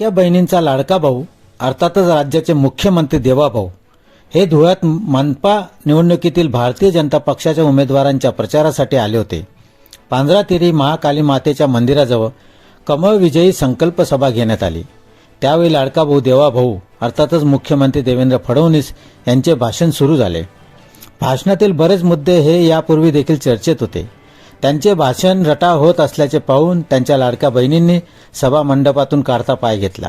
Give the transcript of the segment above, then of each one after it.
लाडक्या बहिणींचा लाडका भाऊ अर्थातच राज्याचे मुख्यमंत्री देवाभाऊ हे धुळ्यात मनपा निवडणुकीतील भारतीय जनता पक्षाच्या उमेदवारांच्या प्रचारासाठी आले होते। पांजरातिरी महाकाली मातेच्या मंदिराजवळ कमळ विजयी संकल्प सभा घेण्यात आली। त्यावेळी लाडका भाऊ देवाभाऊ अर्थातच मुख्यमंत्री देवेंद्र फडणवीस यांचे भाषण सुरू झाले। भाषणातील बरेच मुद्दे हे यापूर्वी देखील चर्चेत होते। त्यांचे भाषण रटाळ होत असल्याचे पाहून त्यांच्या लाडक्या बहिणींनी सभा मंडपातून काढता पाय घेतला।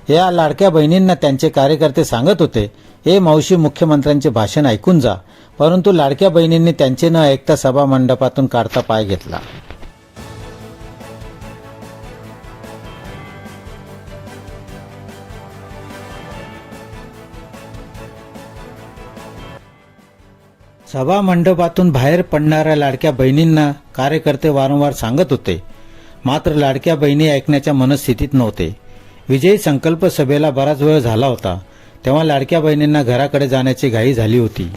या लाडक्या बहिणींना त्यांचे कार्यकर्ते सांगत होते, "हे मावशी, मुख्यमंत्र्यांचे भाषण ऐकून जा", परंतु लाडक्या बहिणींनी त्यांचे न ऐकता सभा मंडपातून काढता पाय घेतला। सभा मंडपातून बाहेर पडणाऱ्या लाडक्या बहिणींना कार्यकर्ते वारंवार सांगत होते, मात्र लाडक्या बहिणी ऐकण्याच्या मनस्थितीत नव्हते। विजयी संकल्प सभेला बराच वेळ झाला होता, तेव्हा लाडक्या बहिणींना घराकडे जाण्याची घाई झाली होती।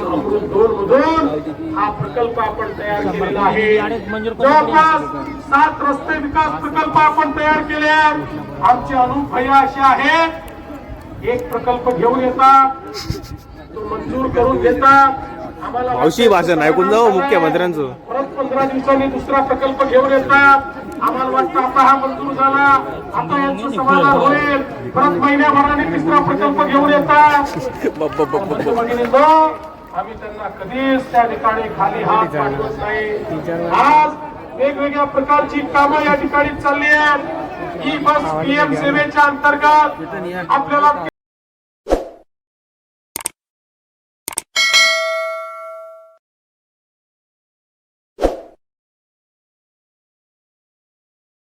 अमृत 2 मधून हा प्रकल्प आपण तयार केलेला आहे। जवळपास 7 रस्ते विकास प्रकल्प आपण तयार केले आहेत। आमचे अनुभव भैया असे आहेत, एक प्रकल्प घेऊन येतात, तो मंजूर करून घेतात, आम्हाला मावशी भाषण ऐकून जाऊ मुख्यमंत्र्यांचं। परत 15 दिवसांनी दुसरा प्रकल्प घेऊन येतात, आम्हाला वाटतं आता हा मंजूर झाला, आता यांचं समाधान होईल, परत महिन्याभराने तिसरा प्रकल्प घेऊन येतात। आम्ही त्यांना कधीच त्या ठिकाणी खाली हात पाठवत नाही। आज वेगवेगळ्या प्रकारची कामं या ठिकाणी चालली आहेत। ई बस पीएम सेवेच्या अंतर्गत आपल्याला